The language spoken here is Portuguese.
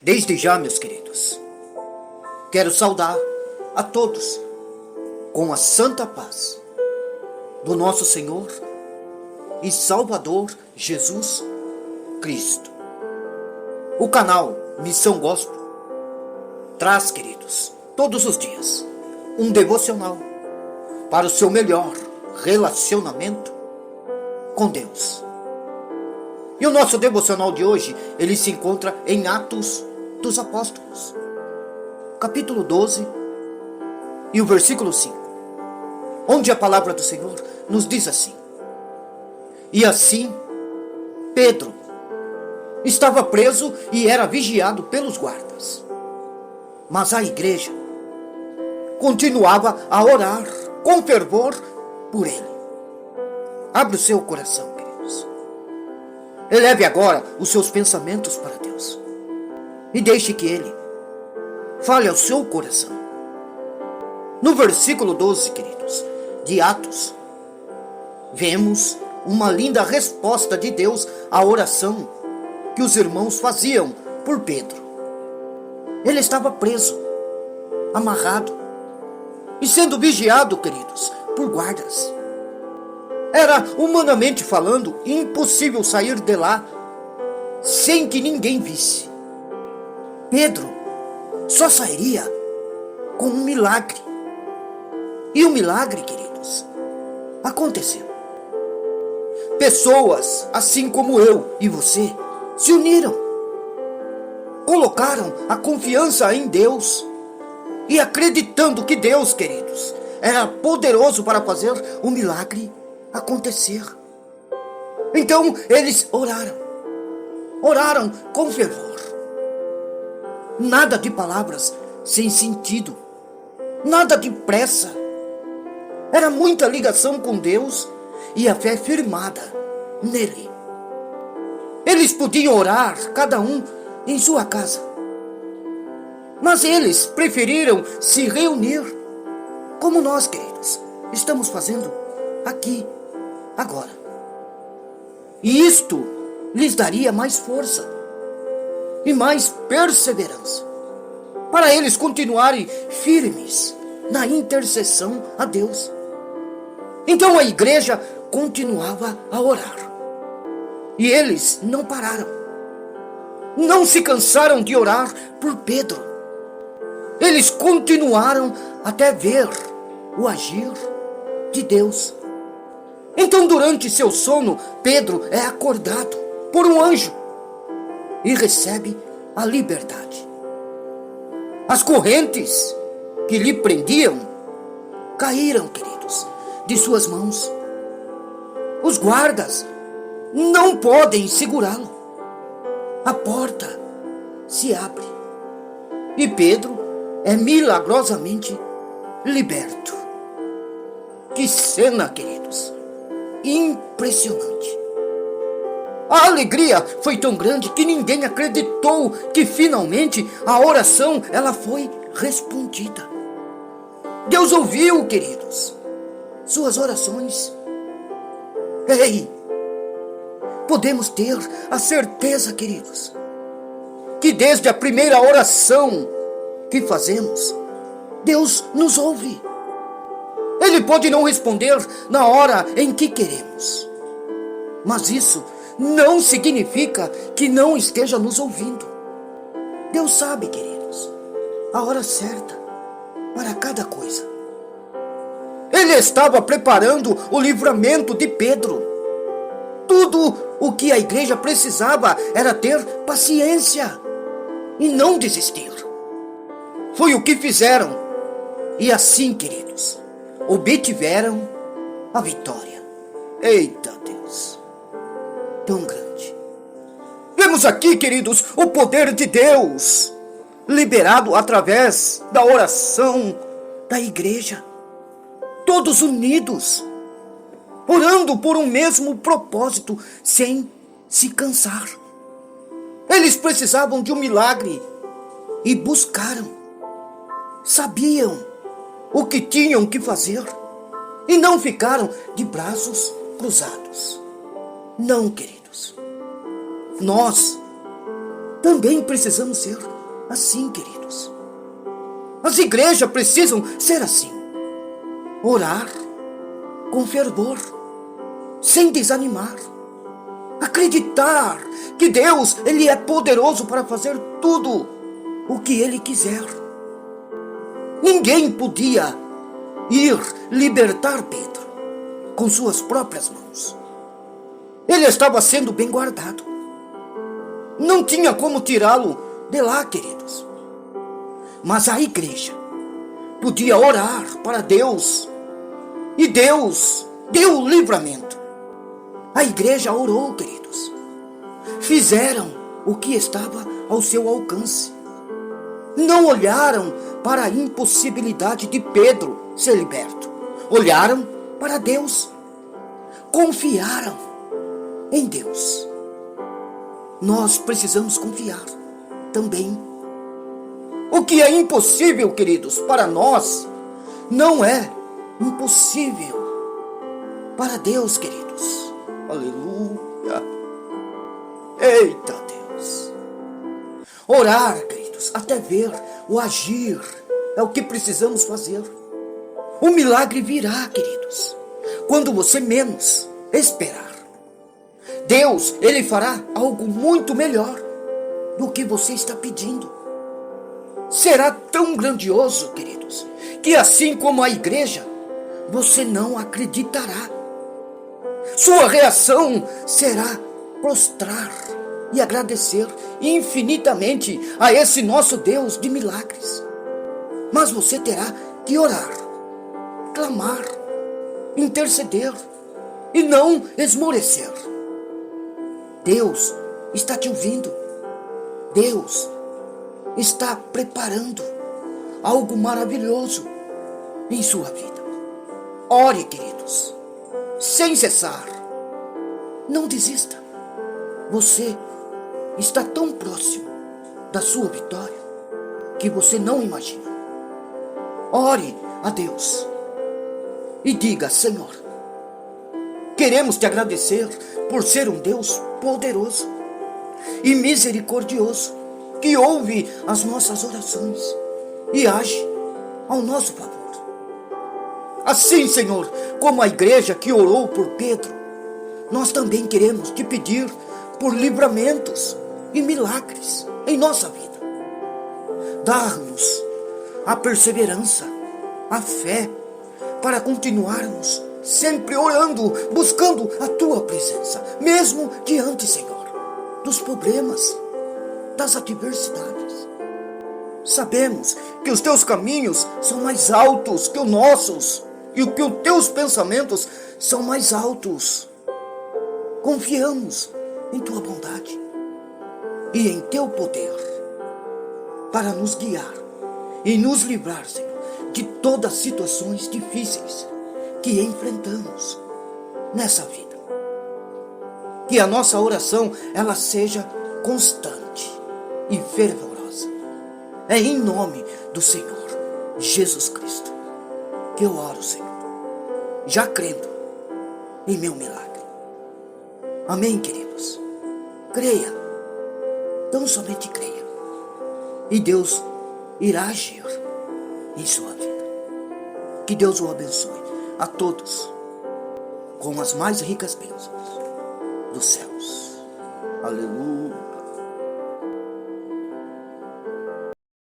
Desde já, meus queridos, quero saudar a todos com a santa paz do nosso Senhor e Salvador Jesus Cristo. O canal Missão Gospel traz, queridos, todos os dias um devocional para o seu melhor relacionamento com Deus. E o nosso devocional de hoje, ele se encontra em Atos dos Apóstolos, capítulo 12 e o versículo 5, onde a palavra do Senhor nos diz assim: E assim, Pedro estava preso e era vigiado pelos guardas, mas a igreja continuava a orar com fervor por ele. Abra o seu coração, queridos. Eleve agora os seus pensamentos para Deus e deixe que Ele fale ao seu coração. No versículo 12, queridos, de Atos, vemos uma linda resposta de Deus à oração que os irmãos faziam por Pedro. Ele estava preso, amarrado e sendo vigiado, queridos, por guardas. Era, humanamente falando, impossível sair de lá sem que ninguém visse. Pedro só sairia com um milagre. E o milagre, queridos, aconteceu. Pessoas, assim como eu e você, se uniram, colocaram a confiança em Deus e acreditando que Deus, queridos, era poderoso para fazer o milagre acontecer. Então eles oraram com fervor. Nada de palavras sem sentido, nada de pressa. Era muita ligação com Deus e a fé firmada nele. Eles podiam orar, cada um em sua casa, mas eles preferiram se reunir, como nós, queridos, estamos fazendo aqui, agora. E isto lhes daria mais força e mais perseverança para eles continuarem firmes na intercessão a Deus. Então a igreja continuava a orar. E eles não pararam. Não se cansaram de orar por Pedro. Eles continuaram até ver o agir de Deus. Então, durante seu sono, Pedro é acordado por um anjo e recebe a liberdade. As correntes que lhe prendiam caíram, queridos, de suas mãos. Os guardas não podem segurá-lo. A porta se abre e Pedro é milagrosamente liberto. Que cena, queridos! Impressionante! A alegria foi tão grande que ninguém acreditou que finalmente a oração ela foi respondida. Deus ouviu, queridos, suas orações. Ei, podemos ter a certeza, queridos, que desde a primeira oração que fazemos, Deus nos ouve. Ele pode não responder na hora em que queremos, mas isso não significa que não esteja nos ouvindo. Deus sabe, queridos, a hora certa para cada coisa. Ele estava preparando o livramento de Pedro. Tudo o que a igreja precisava era ter paciência e não desistir. Foi o que fizeram. E assim, queridos, obtiveram a vitória. Eita Deus, tão grande. Vemos aqui, queridos, o poder de Deus liberado através da oração da igreja. Todos unidos, orando por um mesmo propósito, sem se cansar. Eles precisavam de um milagre e buscaram. Sabiam o que tinham que fazer e não ficaram de braços cruzados. Não, queridos. Nós também precisamos ser assim, queridos. As igrejas precisam ser assim. Orar com fervor, sem desanimar. Acreditar que Deus, Ele é poderoso para fazer tudo o que Ele quiser. Ninguém podia ir libertar Pedro com suas próprias mãos. Ele estava sendo bem guardado. Não tinha como tirá-lo de lá, queridos. Mas a igreja podia orar para Deus. E Deus deu o livramento. A igreja orou, queridos. Fizeram o que estava ao seu alcance. Não olharam para a impossibilidade de Pedro ser liberto. Olharam para Deus. Confiaram em Deus. Nós precisamos confiar também. O que é impossível, queridos, para nós, não é impossível para Deus, queridos. Aleluia. Eita Deus. Orar, queridos, até ver o agir, é o que precisamos fazer. O milagre virá, queridos, quando você menos esperar. Deus, Ele fará algo muito melhor do que você está pedindo. Será tão grandioso, queridos, que assim como a igreja, você não acreditará. Sua reação será prostrar e agradecer infinitamente a esse nosso Deus de milagres. Mas você terá que orar, clamar, interceder e não esmorecer. Deus está te ouvindo. Deus está preparando algo maravilhoso em sua vida. Ore, queridos, sem cessar. Não desista. Você está tão próximo da sua vitória que você não imagina. Ore a Deus e diga: Senhor, queremos te agradecer por ser um Deus poderoso e misericordioso, que ouve as nossas orações e age ao nosso favor. Assim, Senhor, como a igreja que orou por Pedro, nós também queremos te pedir por livramentos e milagres em nossa vida. Dar-nos a perseverança, a fé, para continuarmos sempre orando, buscando a tua presença, mesmo diante, Senhor, dos problemas, das adversidades. Sabemos que os teus caminhos são mais altos que os nossos e que os teus pensamentos são mais altos. Confiamos em tua bondade e em teu poder para nos guiar e nos livrar, Senhor, de todas as situações difíceis que enfrentamos nessa vida. Que a nossa oração ela seja constante e fervorosa. É em nome do Senhor Jesus Cristo que eu oro, Senhor, já crendo em meu milagre. Amém, queridos? Creia, tão somente creia, e Deus irá agir em sua vida. Que Deus o abençoe a todos com as mais ricas bênçãos dos céus. Aleluia.